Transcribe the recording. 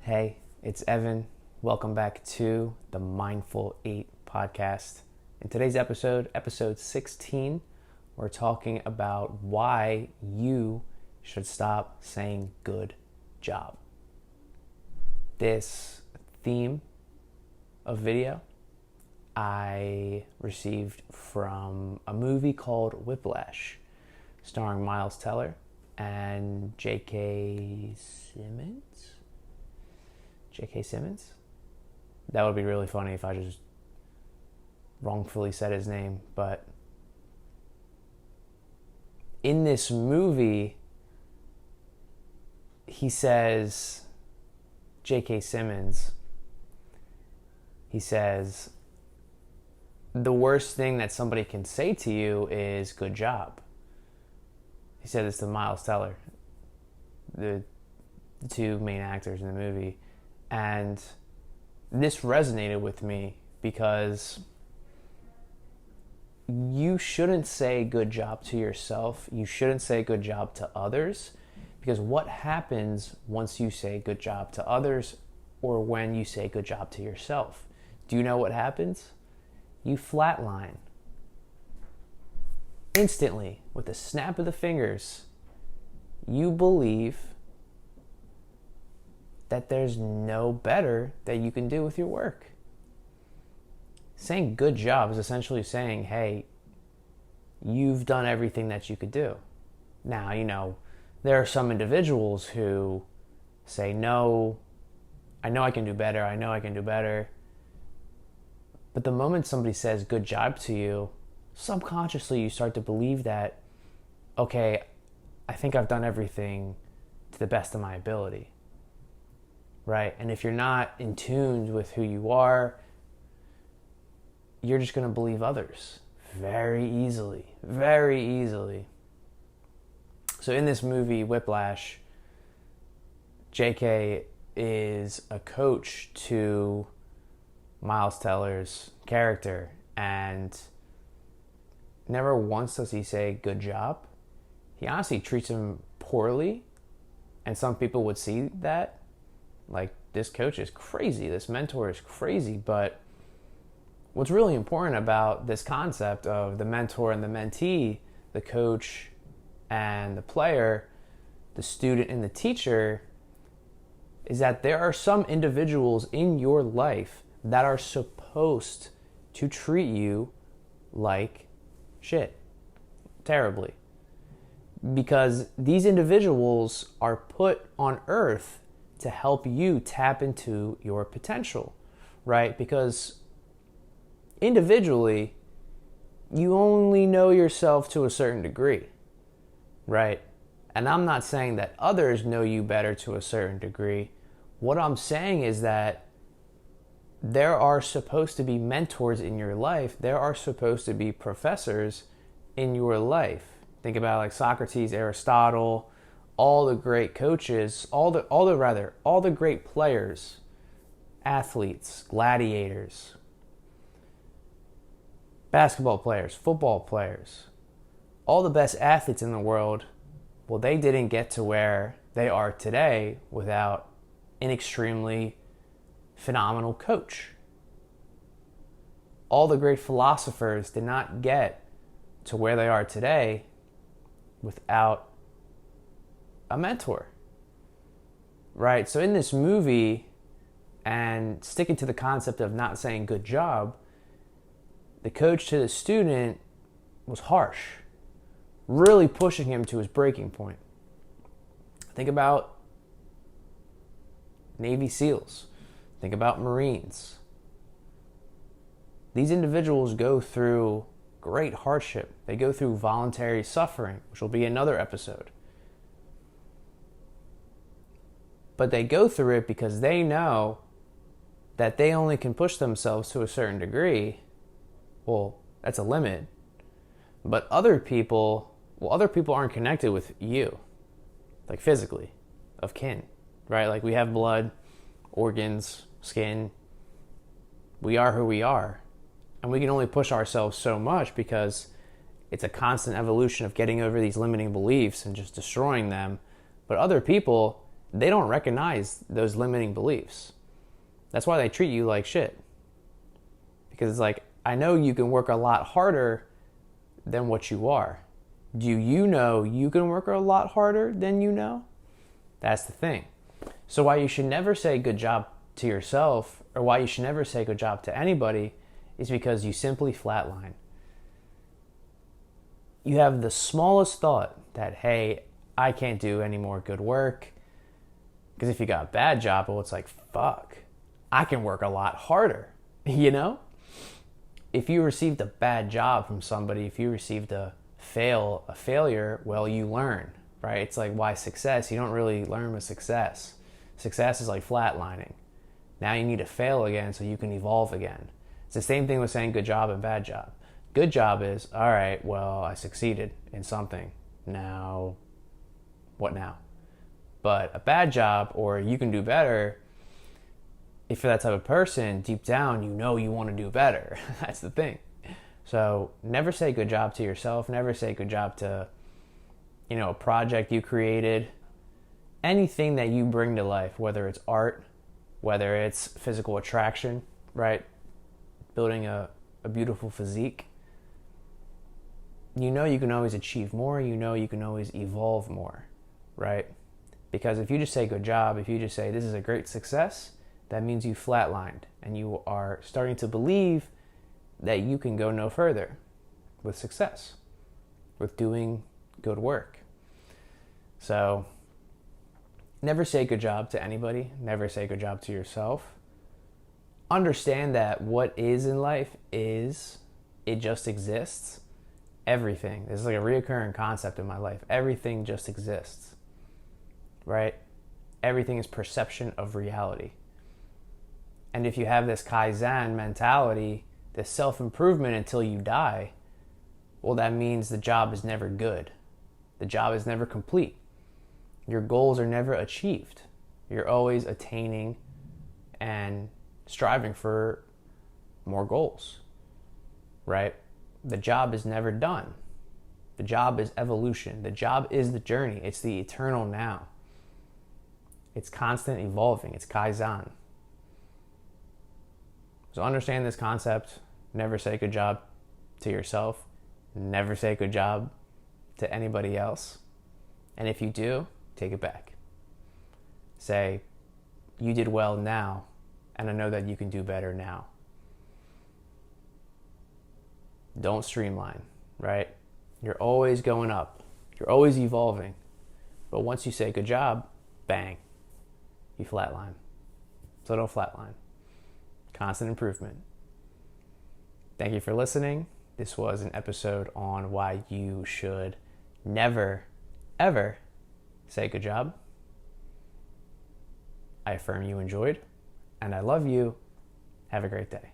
Hey, it's Evan. Welcome back to the Mindful 8 podcast. In today's episode 16, we're talking about why you should stop saying good job. This theme of video I received from a movie called Whiplash, starring Miles Teller and J.K. Simmons? That would be really funny if I just wrongfully said his name. But in this movie, he says, J.K. Simmons, he says, the worst thing that somebody can say to you is good job. He said this to Miles Teller, the two main actors in the movie. And this resonated with me because you shouldn't say good job to yourself. You shouldn't say good job to others, because what happens once you say good job to others or when you say good job to yourself? Do you know what happens? You flatline. Instantly, with a snap of the fingers, you believe that there's no better that you can do with your work. Saying good job is essentially saying, hey, you've done everything that you could do. Now, there are some individuals who say, no, I know I can do better. But the moment somebody says good job to you, subconsciously you start to believe that, okay, I think I've done everything to the best of my ability. Right? And if you're not in tune with who you are, you're just going to believe others very easily. So in this movie, Whiplash, JK is a coach to Miles Teller's character, and never once does he say good job. He honestly treats him poorly, and some people would see that. Like, this coach is crazy, this mentor is crazy. But what's really important about this concept of the mentor and the mentee, the coach and the player, the student and the teacher, is that there are some individuals in your life that are supposed to treat you like shit, terribly. Because these individuals are put on earth to help you tap into your potential, right? Because individually, you only know yourself to a certain degree, right? And I'm not saying that others know you better to a certain degree. What I'm saying is that there are supposed to be mentors in your life. There are supposed to be professors in your life. Think about like Socrates, Aristotle, all the great coaches, all the great players, athletes, gladiators, basketball players, football players, all the best athletes in the world. Well, they didn't get to where they are today without an extremely phenomenal coach. All the great philosophers did not get to where they are today without a mentor, right? So in this movie, and sticking to the concept of not saying good job, the coach to the student was harsh, really pushing him to his breaking point. Think about Navy SEALs. Think about Marines. These individuals go through great hardship. They go through voluntary suffering, which will be another episode. But they go through it because they know that they only can push themselves to a certain degree. Well, that's a limit. But other people aren't connected with you, like physically, of kin, right? Like, we have blood, organs, skin. We are who we are. And we can only push ourselves so much because it's a constant evolution of getting over these limiting beliefs and just destroying them. But other people, they don't recognize those limiting beliefs. That's why they treat you like shit. Because it's like, I know you can work a lot harder than what you are. Do you know you can work a lot harder than you know? That's the thing. So why you should never say good job to yourself, or why you should never say good job to anybody, is because you simply flatline. You have the smallest thought that, hey, I can't do any more good work. Because if you got a bad job, well, it's like, fuck, I can work a lot harder, you know? If you received a bad job from somebody, if you received a failure, well, you learn, right? It's like, why success? You don't really learn with success. Success is like flatlining. Now you need to fail again so you can evolve again. It's the same thing with saying good job and bad job. Good job is, all right, well, I succeeded in something. Now, what now? But a bad job, or you can do better, if you're that type of person, deep down, you know you want to do better. That's the thing. So never say good job to yourself. Never say good job to, a project you created. Anything that you bring to life, whether it's art, whether it's physical attraction, right? Building a beautiful physique. You know you can always achieve more. You know you can always evolve more, right? Because if you just say good job, if you just say this is a great success, that means you flatlined and you are starting to believe that you can go no further with success, with doing good work. So never say good job to anybody. Never say good job to yourself. Understand that what is in life is, it just exists. Everything. This is like a reoccurring concept in my life. Everything just exists, right? Everything is perception of reality. And if you have this Kaizen mentality, this self-improvement until you die, well, that means the job is never good. The job is never complete. Your goals are never achieved. You're always attaining and striving for more goals, right? The job is never done. The job is evolution. The job is the journey. It's the eternal now. It's constant evolving. It's Kaizen. So understand this concept. Never say good job to yourself. Never say good job to anybody else. And if you do, take it back. Say, you did well now, and I know that you can do better now. Don't streamline, right? You're always going up. You're always evolving. But once you say good job, bang, you flatline. So don't flatline. Constant improvement. Thank you for listening. This was an episode on why you should never, ever say good job. I affirm you enjoyed, and I love you. Have a great day.